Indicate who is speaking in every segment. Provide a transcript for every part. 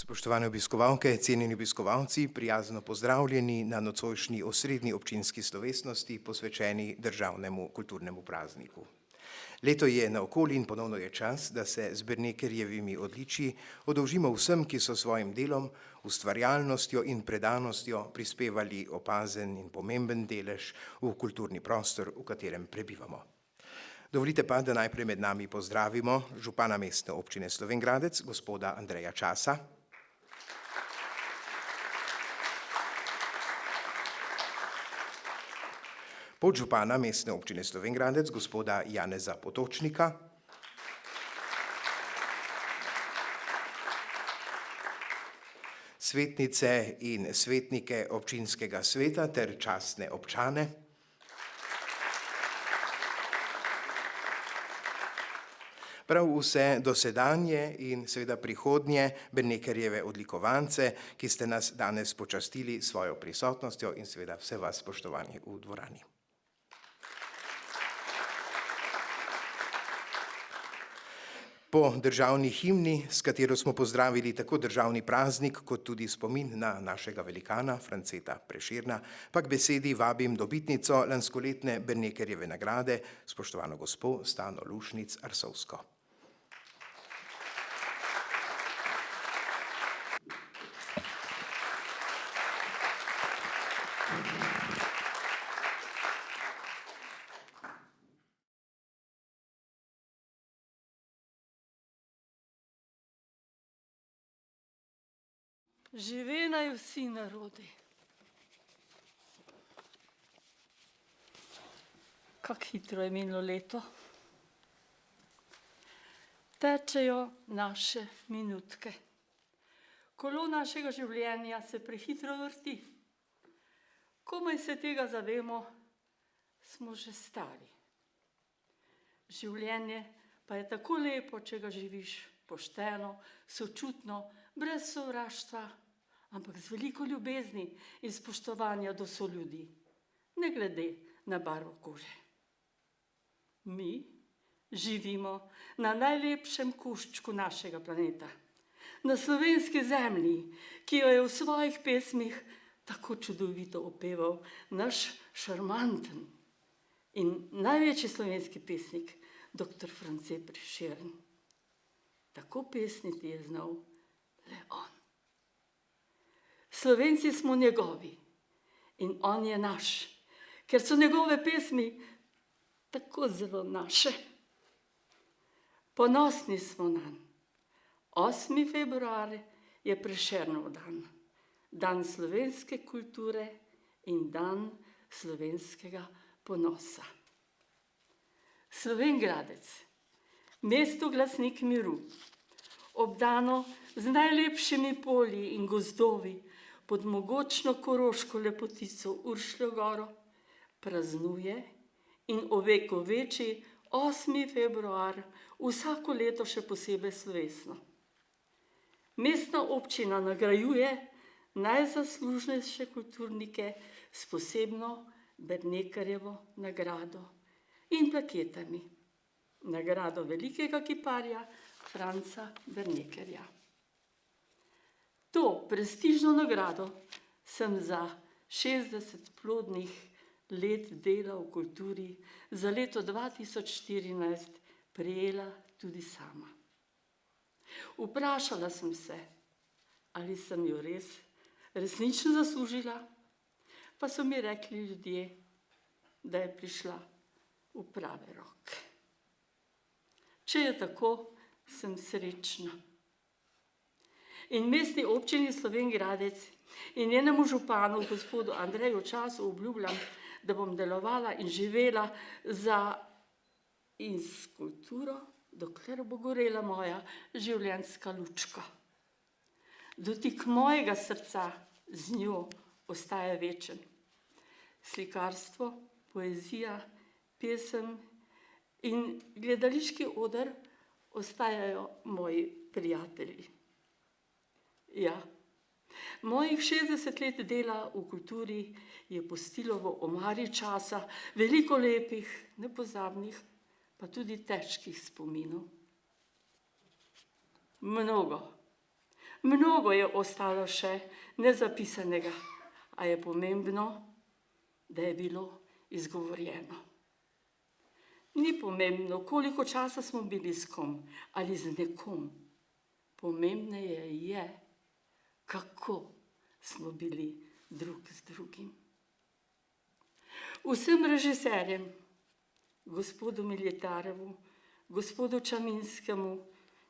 Speaker 1: Spoštovane obiskovalke, cenjeni obiskovalci, prijazno pozdravljeni na nocojšnji osrednji občinski slovesnosti posvečeni državnemu kulturnemu prazniku. Leto je naokoli in ponovno je čas, da se z Bernekerjevimi odličji oddolžimo vsem, ki so svojim delom, ustvarjalnostjo in predanostjo prispevali opazen in pomemben delež v kulturni prostor, v katerem prebivamo. Dovolite pa, da najprej med nami pozdravimo župana Mestne občine Slovenj Gradec, gospoda Andreja Časa, podžupana Mestne občine Slovenj Gradec, gospoda Janeza Potočnika, svetnice in svetnike občinskega sveta ter častne občane, prav vse dosedanje in seveda prihodnje Bernekerjeve odlikovance, ki ste nas danes počastili s svojo prisotnostjo, in seveda vse vas, spoštovani, v dvorani. Po državni himni, s katero smo pozdravili tako državni praznik kot tudi spomin na našega velikana Franceta Prešerna, pa k besedi vabim dobitnico lanskoletne Bernekerjeve nagrade, spoštovano gospo Stano Lušnic Arsovsko.
Speaker 2: Živenajo vsi narodi. Kako hitro je minilo leto. Tečejo naše minutke. Kolo našega življenja se prehitro vrti. Komaj se tega zavemo, smo že stari. Življenje pa je tako lepo, če ga živiš pošteno, sočutno, brez sovraštva, ampak z veliko ljubezni in spoštovanja do soljudi, ne glede na barvo kože. Mi živimo na najlepšem koščku našega planeta, na slovenski zemlji, ki jo je v svojih pesmih tako čudovito opeval naš šarmanten in največji slovenski pesnik, dr. France Prešeren. Tako pesniti je znal le on. Slovenci smo njegovi in on je naš, ker so njegove pesmi tako zelo naše. Ponosni smo nanj. 8. februar je Prešernov dan, dan slovenske kulture in dan slovenskega ponosa. Slovenj Gradec, mesto glasnik miru, obdano z najlepšimi polji in gozdovi pod mogočno koroško lepotico Uršljo goro, praznuje in ovekoveči 8. februar vsako leto še posebej slovesno. Mestna občina nagrajuje najzaslužnejše kulturnike s posebno Bernekerjevo nagrado in plaketami. Nagrado velikega kiparja Franca Bernekerja. To prestižno nagrado sem za 60 plodnih let dela v kulturi za leto 2014 prejela tudi sama. Vprašala sem se, ali sem jo resnično zaslužila, pa so mi rekli ljudje, da je prišla v prave roke. Če je tako, sem srečna. In Mestni občini Slovenj Gradec in njenemu županu, gospodu Andreju Času, obljubljam, da bom delovala in živela in s kulturo, dokler bo gorela moja življenjska lučka. Dotik mojega srca z njo ostaja večen. Slikarstvo, poezija, pesem in gledališki oder ostajajo moji prijatelji. Ja, mojih 60 let dela v kulturi je pustilo v omari časa veliko lepih, nepozabnih, pa tudi težkih spominov. Mnogo, Mnogo je ostalo še nezapisanega, a je pomembno, da je bilo izgovorjeno. Ni pomembno, koliko časa smo bili s kom ali z nekom. Pomembneje je, kako smo bili drug z drugim. Vsem režiserjem, gospodu Militarevu, gospodu Čaminskemu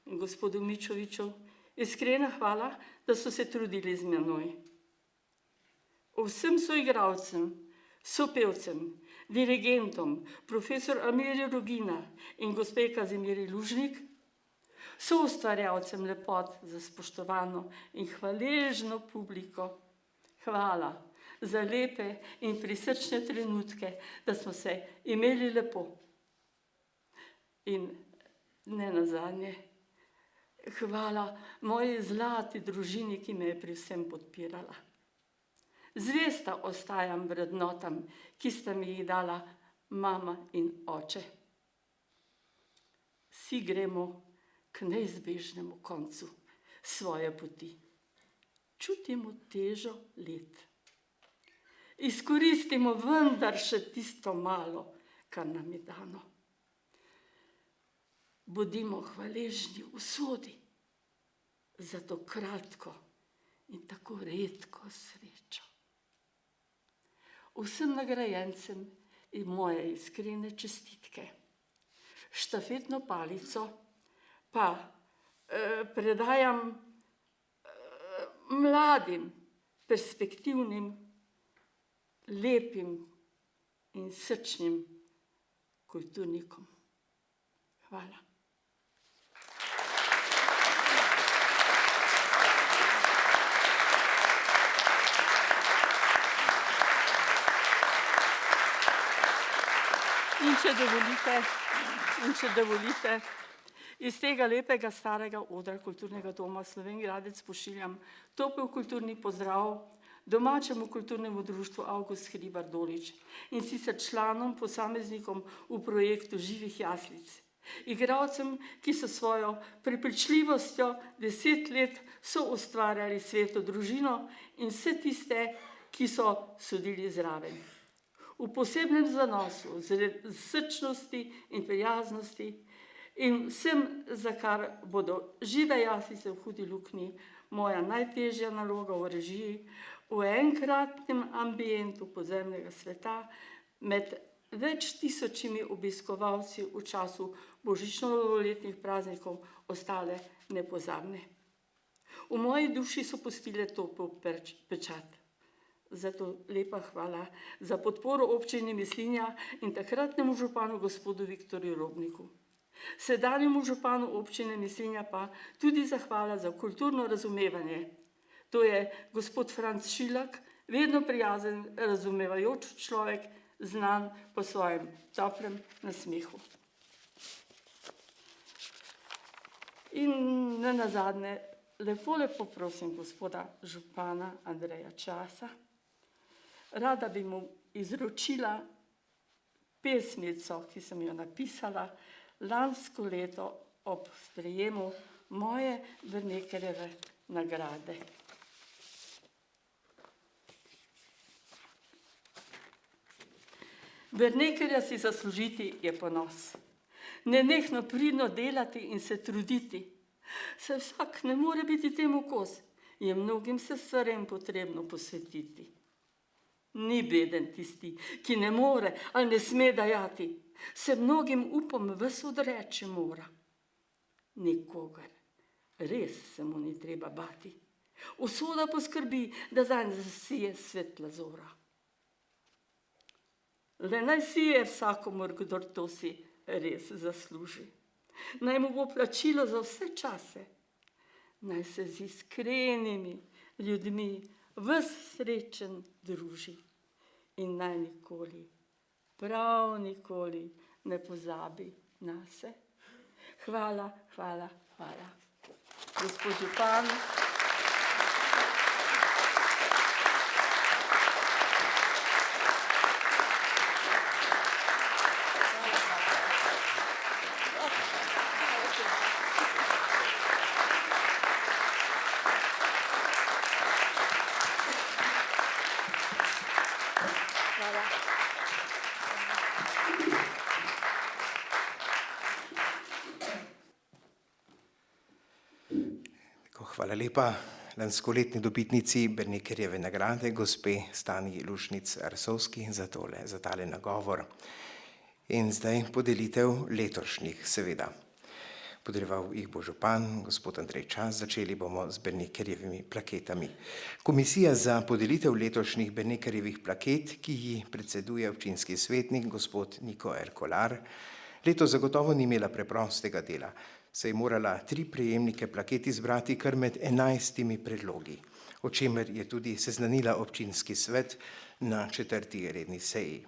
Speaker 2: in gospodu Mičoviču, iskrena hvala, da so se trudili z menoj. Vsem soigralcem, sopevcem, dirigentom, profesor Amirju Rugina in gospe Kazimiri Lužnik, soustvarjalcem lepot za spoštovano in hvaležno publiko. Hvala za lepe in prisrčne trenutke, da smo se imeli lepo. In ne nazadnje, hvala moji zlati družini, ki me je pri vsem podpirala. Zvesta ostajam vrednotam, ki sta mi jih dala mama in oče. Vsi gremo k neizbežnemu koncu svoje poti. Čutimo težo let. Izkoristimo vendar še tisto malo, kar nam je dano. Bodimo hvaležni usodi za to kratko in tako redko srečo. Vsem nagrajencem in moje iskrene čestitke. Štafetno palico pa predajam mladim, perspektivnim, lepim in srčnim kulturnikom. Hvala. In če dovolite, iz tega lepega starega odra kulturnega doma Slovenj Gradec pošiljam topel kulturni pozdrav domačemu kulturnemu društvu Avgust Hribar Dolič in sicer članom, posameznikom v projektu Živih jaslic, igralcem, ki so svojo prepričljivostjo 10 let soustvarjali sveto družino in vse tiste, ki so sodili zraven. V posebnem zanosu, srčnosti in prijaznosti in vsem, za kar bodo žive jaslice v hudi luknji, moja najtežja naloga v režiji, v enkratnem ambientu podzemnega sveta med več tisočimi obiskovalci v času božično-novoletnih praznikov ostale nepozabne. V moji duši so pustile topel pečat. Zato lepa hvala za podporo občini Mislinja in takratnemu županu gospodu Viktorju Robniku. Sedanjemu županu občine Mislinja pa tudi zahvala za kulturno razumevanje. To je gospod Franc Šilak, vedno prijazen, razumevajoč človek, znan po svojem toplem nasmehu. In nenazadnje, lepo prosim gospoda župana Andreja Časa, rada bi mu izročila pesmico, ki sem jo napisala lansko leto ob sprejemu moje Brnekerjeve nagrade. Brnekerja si zaslužiti je ponos. Nenehno pridno delati in se truditi. Saj vsak ne more biti temu kos, je mnogim se stvarem potrebno posvetiti. Ni beden tisti, ki ne more ali ne sme dajati, se mnogim upom ves odreči mora. Nikogar, res se mu ni treba bati. Usoda poskrbi, da zanj zasije svetla zora. Le naj sije vsakomur, kdor to si res zasluži. Naj mu bo plačilo za vse čase. Naj se z iskrenimi ljudmi ves srečen druži. In naj nikoli, prav nikoli ne pozabi nase. Hvala, hvala, hvala. Gospod župan.
Speaker 1: Hvala lepa lanskoletni dobitnici Bernekerjeve nagrade, gospe Stani Lušnic-Arsovski, za tale nagovor. In zdaj podelitev letošnjih, seveda. Podeljeval jih bo župan, gospod Andrej Čas. Začeli bomo z Bernekerjevimi plaketami. Komisija za podelitev letošnjih Bernekerjevih plaket, ki ji predseduje občinski svetnik, gospod Niko R. Kolar, letos zagotovo ni imela preprostega dela, saj je morala 3 prejemnike plaket izbrati kar med 11 predlogi, o čemer je tudi seznanila občinski svet na 4. redni seji.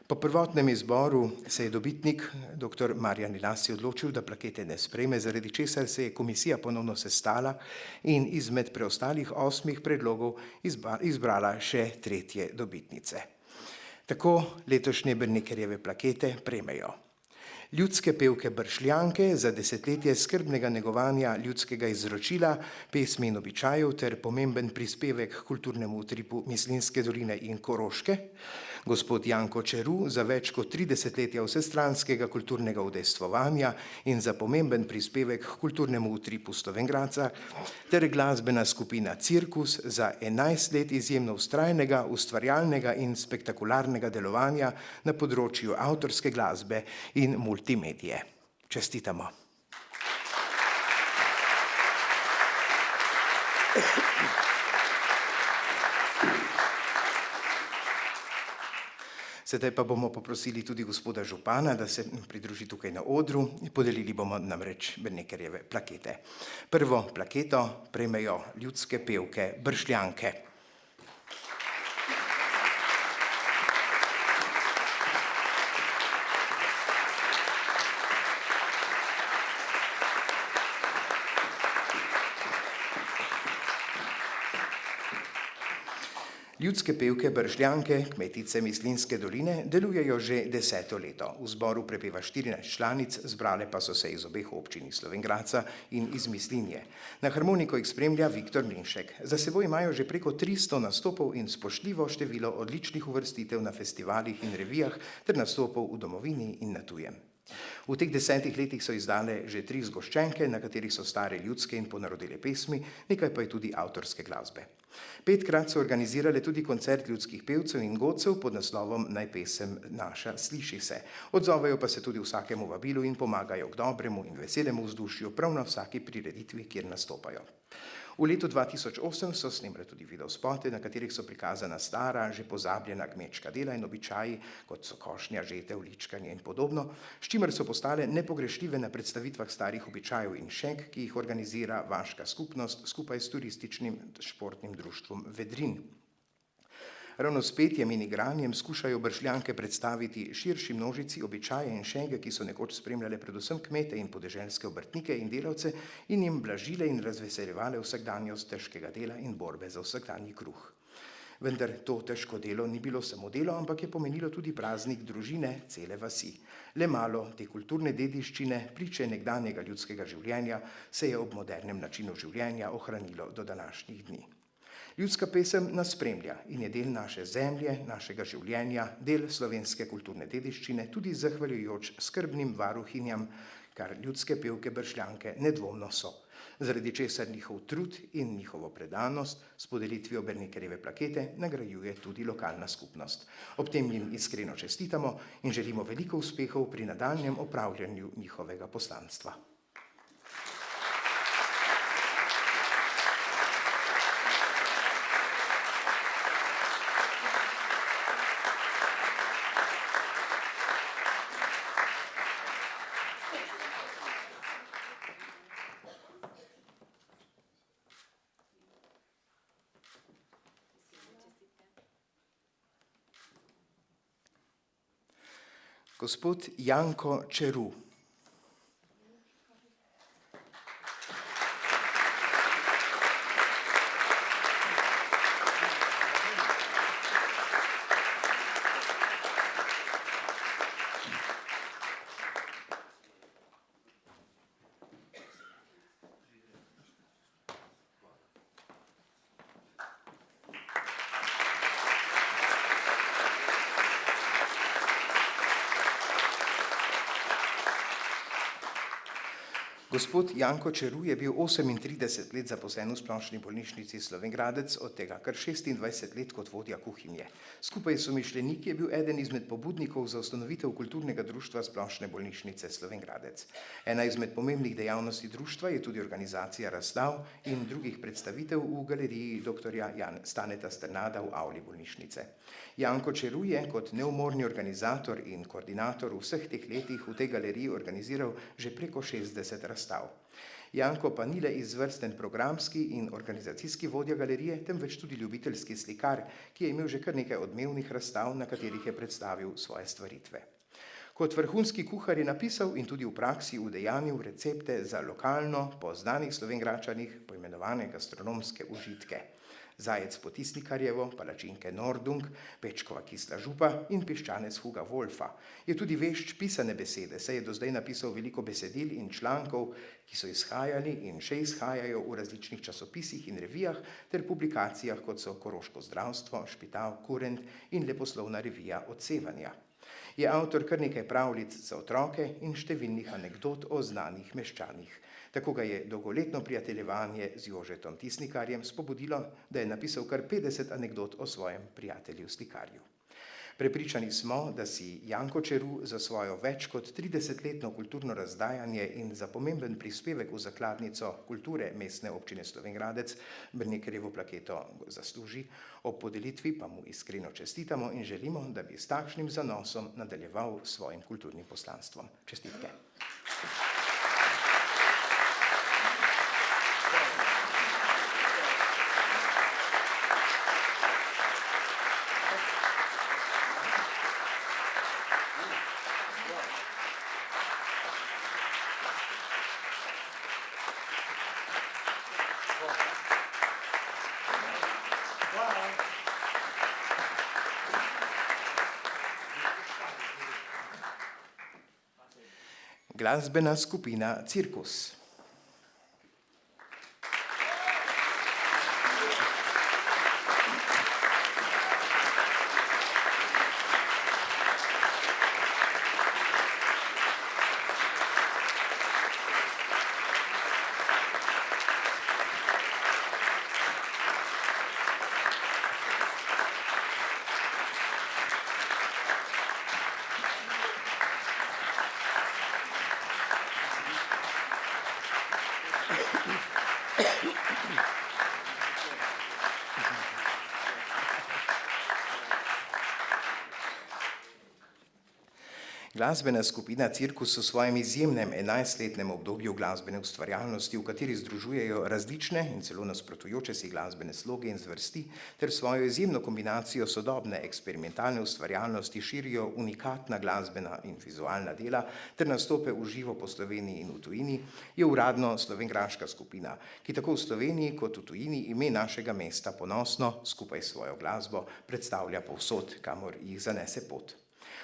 Speaker 1: Po prvotnem izboru se je dobitnik, dr. Marjan Lasi, odločil, da plakete ne sprejme, zaradi česar se je komisija ponovno sestala in izmed preostalih 8 predlogov izbrala še 3. dobitnice. Tako letošnje Bernekerjeve plakete prejmejo ljudske pevke Bršljanke za desetletje skrbnega negovanja ljudskega izročila, pesmi in običajev ter pomemben prispevek k kulturnemu utripu Mislinjske doline in Koroške, gospod Janko Čeru za več kot 3 desetletja vsestranskega kulturnega udejstvovanja in za pomemben prispevek k kulturnemu utripu Slovenj Gradca, ter glasbena skupina Cirkus za 11 let izjemno vztrajnega, ustvarjalnega in spektakularnega delovanja na področju avtorske glasbe in multimedije. Čestitamo. Sedaj pa bomo poprosili tudi gospoda župana, da se pridruži tukaj na odru. Podelili bomo namreč Bernekerjeve plakete. Prvo plaketo prejmejo ljudske pevke Bršljanke. Ljudske pevke Bršljanke, kmetice Mislinjske doline, delujejo že 10. leto. V zboru prepeva 14 članic, zbrale pa so se iz obeh občin, iz Slovenj Gradca in iz Mislinje. Na harmoniko jih spremlja Viktor Mlinšek. Za seboj imajo že preko 300 nastopov in spoštljivo število odličnih uvrstitev na festivalih in revijah ter nastopov v domovini in na tujem. V teh 10 letih so izdale že 3 zgoščenke, na katerih so stare ljudske in ponarodele pesmi, nekaj pa je tudi avtorske glasbe. 5-krat so organizirale tudi koncert ljudskih pevcev in godcev pod naslovom Naj pesem naša sliši se. Odzovejo pa se tudi vsakemu vabilu in pomagajo k dobremu in veselemu vzdušju prav na vsaki prireditvi, kjer nastopajo. V letu 2008 so snemale tudi videospote, na katerih so prikazana stara, že pozabljena kmečka dela in običaji, kot so košnja, žetev, ličkanje in podobno, s čimer so postale nepogrešljive na predstavitvah starih običajev in šeg, ki jih organizira vaška skupnost skupaj s turističnim športnim društvom Vedrin. Ravno s petjem in igranjem skušajo Bršljanke predstaviti širši množici običaje in šege, ki so nekoč spremljale predvsem kmete in podeželske obrtnike in delavce in jim blažile in razveseljevale vsakdanjost težkega dela in borbe za vsakdanji kruh. Vendar to težko delo ni bilo samo delo, ampak je pomenilo tudi praznik družine cele vasi. Le malo te kulturne dediščine, priče nekdanjega ljudskega življenja, se je ob modernem načinu življenja ohranilo do današnjih dni. Ljudska pesem nas spremlja in je del naše zemlje, našega življenja, del slovenske kulturne dediščine, tudi zahvaljujoč skrbnim varuhinjam, kar ljudske pevke Bršljanke nedvomno so. Zaradi česar njihov trud in njihovo predanost s podelitvijo Bernekerjeve plakete nagrajuje tudi lokalna skupnost. Ob tem jim iskreno čestitamo in želimo veliko uspehov pri nadaljnjem opravljanju njihovega poslanstva. Gospod Janko Čeru. Gospod Janko Čeruj je bil 38 let zaposlen v Splošni bolnišnici Slovenj Gradec, od tega kar 26 let kot vodja kuhinje. Skupaj s somišljeniki je bil eden izmed pobudnikov za ustanovitev kulturnega društva Splošne bolnišnice Slovenj Gradec. Ena izmed pomembnih dejavnosti društva je tudi organizacija razstav in drugih predstavitev v galeriji dr. Staneta Strnada v avli bolnišnice. Janko Čeruj je kot neumorni organizator in koordinator v vseh teh letih v tej galeriji organiziral že preko 60 razstav. Janko pa ni le izvrsten programski in organizacijski vodja galerije, temveč tudi ljubiteljski slikar, ki je imel že kar nekaj odmevnih razstav, na katerih je predstavil svoje stvaritve. Kot vrhunski kuhar je napisal in tudi v praksi udejanjil recepte za lokalno, po znanih Slovenjgračanih poimenovane gastronomske užitke. Zajec po Tisnikarjevo, palačinke Nordung, pečkova kisla župa in piščanec Huga Wolfa. Je tudi vešč pisane besede, saj je do zdaj napisal veliko besedil in člankov, ki so izhajali in še izhajajo v različnih časopisih in revijah ter publikacijah, kot so Koroško zdravstvo, Špital, Kurent in leposlovna revija Odsevanja. Je avtor kar nekaj pravljic za otroke in številnih anekdot o znanih meščanih. Tako ga je dolgoletno prijateljevanje z Jožetom Tisnikarjem spodbudilo, da je napisal kar 50 anekdot o svojem prijatelju slikarju. Prepričani smo, da si Janko Čeruj za svojo več kot 30-letno kulturno razdajanje in za pomemben prispevek v zakladnico kulture mestne občine Slovenj Gradec Brnekerjevo plaketo zasluži, ob podelitvi pa mu iskreno čestitamo in želimo, da bi s takšnim zanosom nadaljeval s svojim kulturnim poslanstvom. Čestitke. Glasbena skupina Cirkus. Glasbena skupina Cirkus v svojem izjemnem 11-letnem obdobju glasbene ustvarjalnosti, v kateri združujejo različne in celo nasprotujoče si glasbene sloge in zvrsti, ter svojo izjemno kombinacijo sodobne eksperimentalne ustvarjalnosti širijo unikatna glasbena in vizualna dela ter nastope v živo po Sloveniji in v tujini, je uradno slovenjgraška skupina, ki tako v Sloveniji kot v tujini ime našega mesta ponosno skupaj s svojo glasbo predstavlja povsod, kamor jih zanese pot.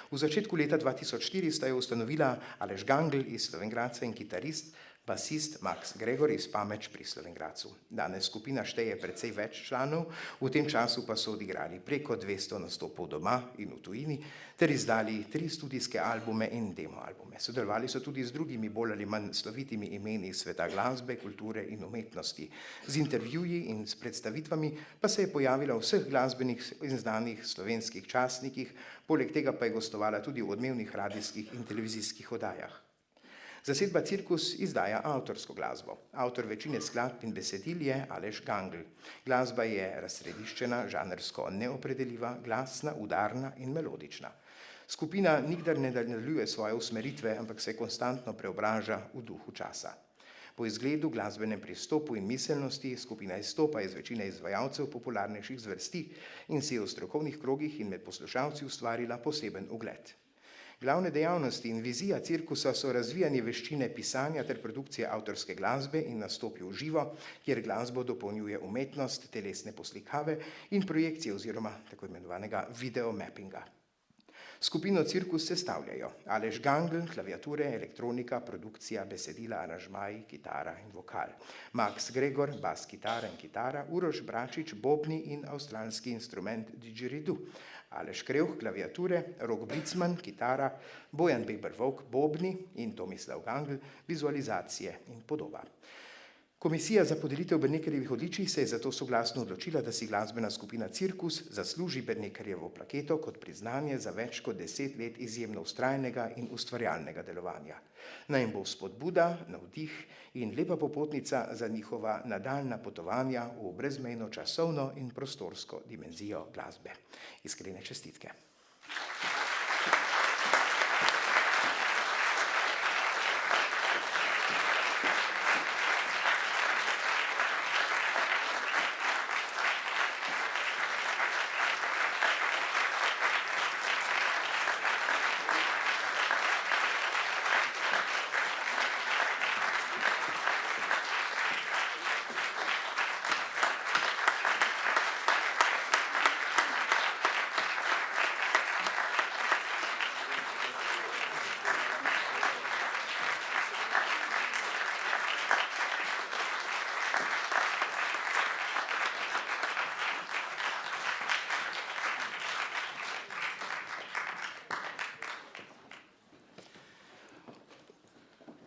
Speaker 1: V začetku leta 2004 sta jo ustanovila Aleš Gangl iz Slovenj Gradca in kitarist, basist Max Gregor iz Pameč pri Slovenj Gradcu. Danes skupina šteje precej več članov, v tem času pa so odigrali preko 200 nastopov doma in v tujini ter izdali 3 studijske albume in demo albume. Sodelovali so tudi z drugimi bolj ali manj slovitimi imeni sveta glasbe, kulture in umetnosti. Z intervjuji in s predstavitvami pa se je pojavila v vseh glasbenih in znanih slovenskih časnikih, poleg tega pa je gostovala tudi v odmevnih radijskih in televizijskih oddajah. Zasedba Cirkus izdaja avtorsko glasbo. Avtor večine skladb in besedil je Aleš Gangl. Glasba je razsrediščena, žanrsko neopredeljiva, glasna, udarna in melodična. Skupina nikdar ne nadaljuje svoje usmeritve, ampak se konstantno preobraža v duhu časa. Po izgledu, glasbenem pristopu in miselnosti skupina izstopa iz večine izvajalcev popularnejših zvrsti in si je v strokovnih krogih in med poslušalci ustvarila poseben ugled. Glavne dejavnosti in vizija cirkusa so razvijanje veščine pisanja ter produkcije avtorske glasbe in nastopi v živo, kjer glasbo dopolnjuje umetnost, telesne poslikave in projekcije oziroma tako imenovanega videomappinga. Skupino Cirkus sestavljajo Aleš Gangl, klaviature, elektronika, produkcija, besedila, aranžmaji, kitara in vokal. Max Gregor, bas kitara in kitara, Uroš Bračič, bobni in avstralski instrument didgeridoo. Aleš Krevh, klaviature, Rok Bricman, kitara, Bojan Beber-Volk, bobni in Tomislav Gangl, vizualizacije in podoba. Komisija za podelitev Bernekerjevih odličij se je zato soglasno odločila, da si glasbena skupina Cirkus zasluži Bernekerjevo plaketo kot priznanje za več kot 10 let izjemno vztrajnega in ustvarjalnega delovanja. Naj jim bo spodbuda, navdih in lepa popotnica za njihova nadaljnja potovanja v brezmejno časovno in prostorsko dimenzijo glasbe. Iskrene čestitke.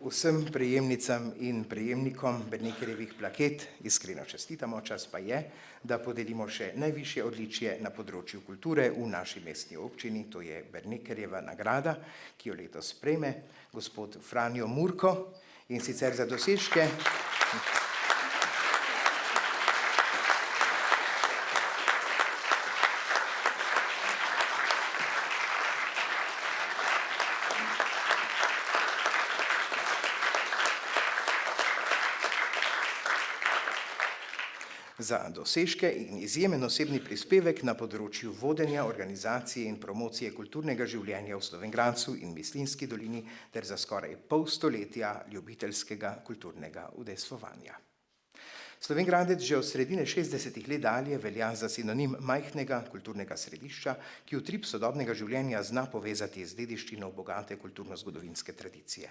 Speaker 1: Vsem prejemnicam in prejemnikom Bernekerjevih plaket iskreno čestitamo, čas pa je, da podelimo še najvišje odličje na področju kulture v naši mestni občini, to je Bernekerjeva nagrada, ki jo letos prejme gospod Franjo Murko, in sicer za dosežke in izjemen osebni prispevek na področju vodenja, organizacije in promocije kulturnega življenja v Slovenj Gradcu in Mislinjski dolini ter za skoraj pol stoletja ljubiteljskega kulturnega udejstvovanja. Slovenj Gradec že od sredine 60. let dalje velja za sinonim majhnega kulturnega središča, ki utrip sodobnega življenja zna povezati z dediščino bogate kulturno-zgodovinske tradicije.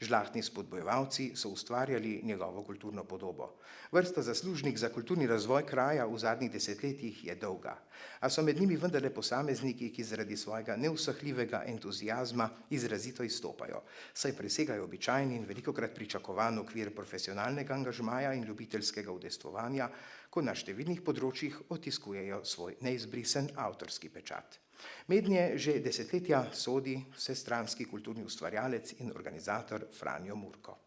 Speaker 1: Žlahtni spodbojevalci so ustvarjali njegovo kulturno podobo. Vrsta zaslužnih za kulturni razvoj kraja v zadnjih desetletjih je dolga, a so med njimi vendarle posamezniki, ki zaradi svojega neusahljivega entuziazma izrazito izstopajo, saj presegajo običajni in velikokrat pričakovan okvir profesionalnega angažmaja in ljubiteljskega udejstvovanja, ko na številnih področjih odtiskujejo svoj neizbrisen avtorski pečat. Mednje že desetletja sodi vsestranski kulturni ustvarjalec in organizator Franjo Murko.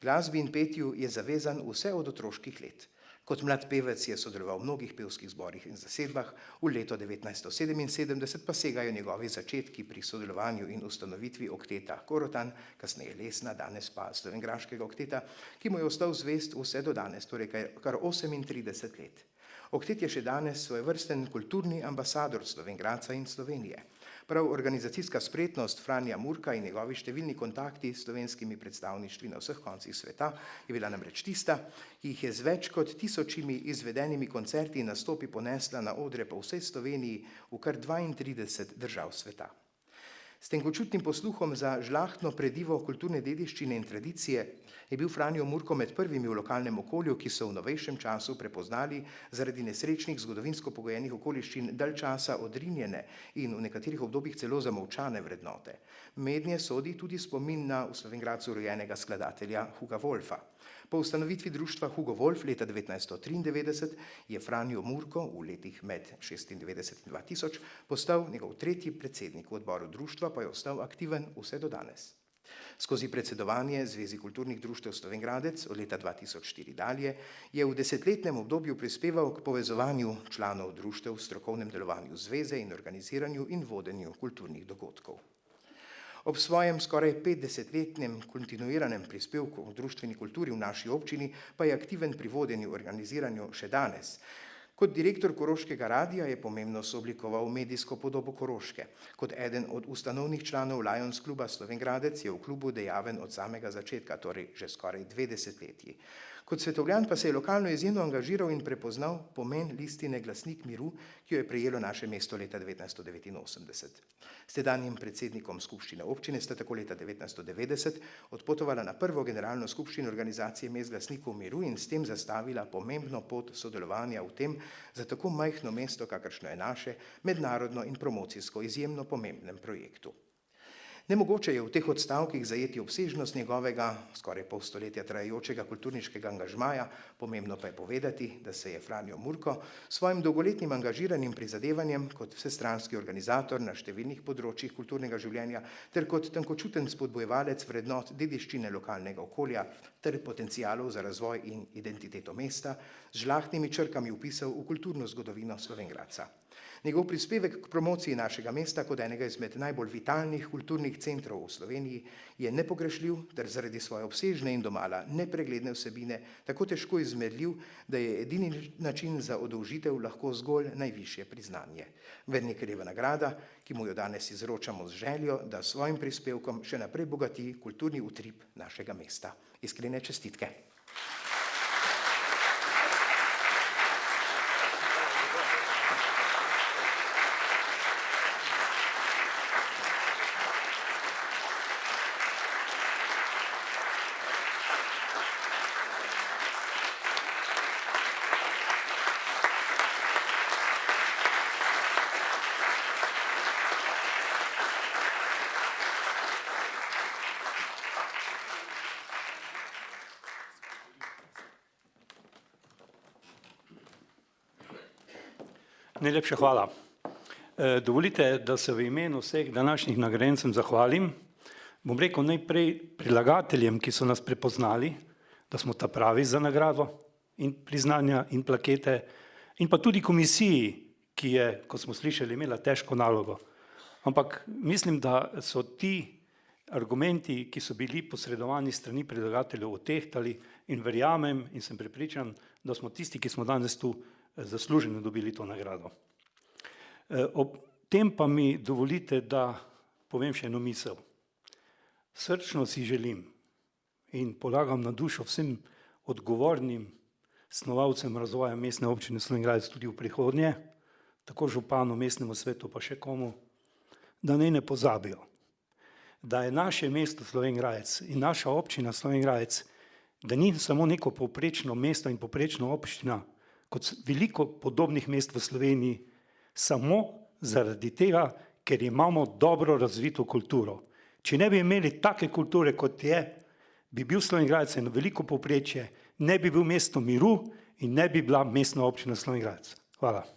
Speaker 1: Glasbi in petju je zavezan vse od otroških let. Kot mlad pevec je sodeloval v mnogih pevskih zborih in zasedbah, v leto 1977 pa segajo njegovi začetki pri sodelovanju in ustanovitvi okteta Korotan, kasneje Lesna, danes pa slovenjgraškega okteta, ki mu je ostal zvest vse do danes, torej kar 38 let. Oktet je še danes svojevrsten kulturni ambasador Slovenj Gradca in Slovenije. Prav organizacijska spretnost Franja Murka in njegovi številni kontakti s slovenskimi predstavništvi na vseh koncih sveta je bila namreč tista, ki jih je z več kot 1000 izvedenimi koncerti in nastopi ponesla na odre po vsej Sloveniji v kar 32 držav sveta. S tenkočutnim posluhom za žlahtno predivo kulturne dediščine in tradicije je bil Franjo Murko med prvimi v lokalnem okolju, ki so v novejšem času prepoznali zaradi nesrečnih zgodovinsko pogojenih okoliščin dalj časa odrinjene in v nekaterih obdobjih celo zamolčane vrednote. Mednje sodi tudi spomin na v Slovenj Gradcu rojenega skladatelja Huga Wolfa. Po ustanovitvi društva Hugo Wolf leta 1993 je Franjo Murko v letih med 1996 in 2000 postal njegov tretji predsednik, v odboru društva pa je ostal aktiven vse do danes. Skozi predsedovanje Zvezi kulturnih društev Slovenj Gradec od leta 2004 dalje je v desetletnem obdobju prispeval k povezovanju članov društev v strokovnem delovanju zveze in organiziranju in vodenju kulturnih dogodkov. Ob svojem skoraj 50-letnem kontinuiranem prispevku v društveni kulturi v naši občini pa je aktiven pri vodenju in organiziranju še danes. Kot direktor Koroškega radia je pomembno sooblikoval medijsko podobo Koroške. Kot eden od ustanovnih članov Lions kluba Slovenj Gradec je v klubu dejaven od samega začetka, torej že skoraj 2 desetletji. Kot svetovljan pa se je lokalno izjemno angažiral in prepoznal pomen listine Glasnik miru, ki jo je prejelo naše mesto leta 1989. S tedanjim predsednikom skupščine občine sta tako leta 1990 odpotovala na prvo generalno skupščino organizacije mest Glasnikov miru in s tem zastavila pomembno pot sodelovanja v tem za tako majhno mesto, kakršno je naše, mednarodno in promocijsko izjemno pomembnem projektu. Nemogoče je v teh odstavkih zajeti obsežnost njegovega, skoraj pol stoletja trajajočega kulturniškega angažmaja, pomembno pa je povedati, da se je Franjo Murko s svojim dolgoletnim angažiranim prizadevanjem kot vsestranski organizator na številnih področjih kulturnega življenja ter kot tankočuten spodbojevalec vrednot dediščine lokalnega okolja ter potencialov za razvoj in identiteto mesta z žlahtnimi črkami vpisal v kulturno zgodovino Slovenj Gradca. Njegov prispevek k promociji našega mesta kot enega izmed najbolj vitalnih kulturnih centrov v Sloveniji je nepogrešljiv ter zaradi svoje obsežne in domala nepregledne vsebine tako težko izmerljiv, da je edini način za odolžitev lahko zgolj najvišje priznanje. Vernikerjeva nagrada, ki mu jo danes izročamo z željo, da s svojim prispevkom še naprej bogati kulturni utrip našega mesta. Iskrene čestitke.
Speaker 3: Najlepša hvala. Dovolite, da se v imenu vseh današnjih nagrajencem zahvalim. Bom rekel najprej prilagateljem, ki so nas prepoznali, da smo ta pravi za nagrado in priznanja in plakete, in pa tudi komisiji, ki je, kot smo slišali, imela težko nalogo. Ampak mislim, da so ti argumenti, ki so bili posredovani strani predlagateljev, otehtali in verjamem in sem prepričan, da smo tisti, ki smo danes tu zasluženo dobili to nagrado. Ob tem pa mi dovolite, da povem še eno misel. Srčno si želim in polagam na dušo vsem odgovornim snovalcem razvoja mestne občine Slovenj Gradec tudi v prihodnje, tako županu, mestnemu svetu pa še komu, da ne pozabijo, da je naše mesto Slovenj Gradec in naša občina Slovenj Gradec, da ni samo neko povprečno mesto in povprečna občina, kot veliko podobnih mest v Sloveniji, samo zaradi tega, ker imamo dobro razvito kulturo. Če ne bi imeli take kulture, kot je, bi bil Slovenj Gradec eno veliko povprečje, ne bi bil mesto miru in ne bi bila mestna občina Slovenj Gradec. Hvala.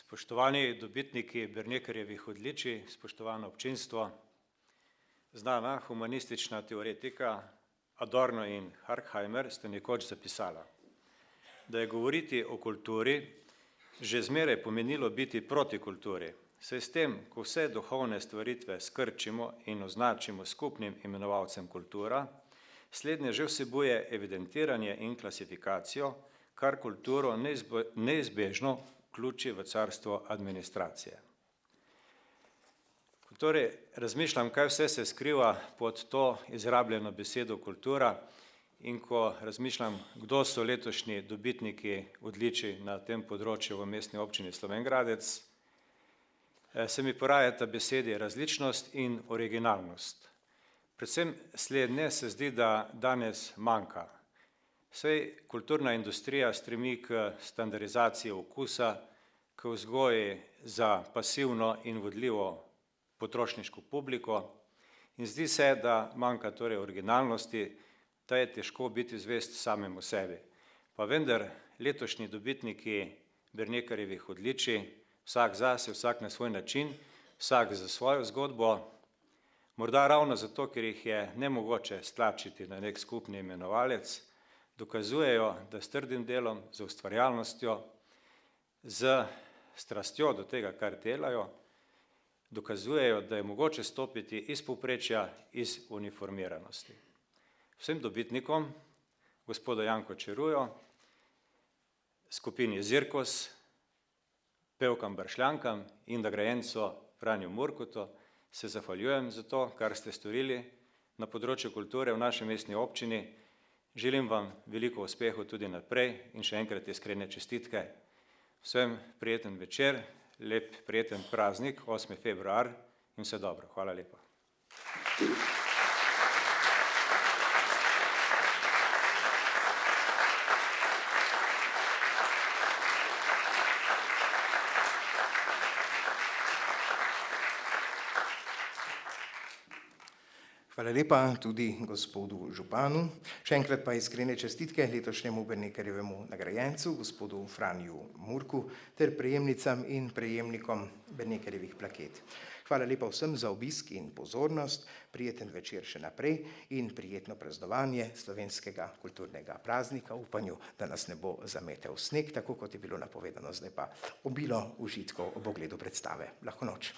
Speaker 4: Spoštovani dobitniki Bernekerjevih odličij, spoštovano občinstvo, znana humanistična teoretika Adorno in Horkheimer sta nekoč zapisala, da je govoriti o kulturi že zmeraj pomenilo biti proti kulturi, saj s tem, ko vse duhovne stvaritve skrčimo in označimo skupnim imenovalcem kultura, slednje že vsebuje evidentiranje in klasifikacijo, kar kulturo neizbežno vključi v carstvo administracije. Torej, razmišljam, kaj vse se skriva pod to izrabljeno besedo kultura in ko razmišljam, kdo so letošnji dobitniki odličij na tem področju v mestni občini Slovenj Gradec, se mi porajata besedi različnost in originalnost. Predvsem slednje se zdi, da danes manjka. Saj kulturna industrija stremi k standardizaciji okusa, k vzgoji za pasivno in vodljivo potrošniško publiko in zdi se, da manjka torej originalnosti, da je težko biti zvest samemu sebi. Pa vendar letošnji dobitniki Bernekerjevih odličij, vsak zase, vsak na svoj način, vsak za svojo zgodbo, morda ravno zato, ker jih je nemogoče stlačiti na nek skupni imenovalec, dokazujejo, da s trdim delom, z ustvarjalnostjo, z strastjo do tega, kar delajo, dokazujejo, da je mogoče stopiti iz povprečja, iz uniformiranosti. vsem dobitnikom, gospodu Janku Čerujo, skupini Zirkus, pevkam Bršljankam in nagrajencu Franju Murkutu se zahvaljujem za to, kar ste storili na področju kulture v naši mestni občini. Želim vam veliko uspehov tudi naprej in še enkrat iskrene čestitke. Vsem prijeten večer, lep prijeten praznik, 8. februar in vse dobro. Hvala lepa.
Speaker 1: Hvala lepa tudi gospodu županu. Še enkrat pa iskrene čestitke letošnjemu Bernekerjevemu nagrajencu, gospodu Franju Murku, ter prejemnicam in prejemnikom Bernekerjevih plaket. Hvala lepa vsem za obisk in pozornost, prijeten večer še naprej in prijetno praznovanje slovenskega kulturnega praznika. V upanju, da nas ne bo zametel sneg, tako kot je bilo napovedano, zdaj pa obilo užitkov ob ogledu predstave. Lahko noč.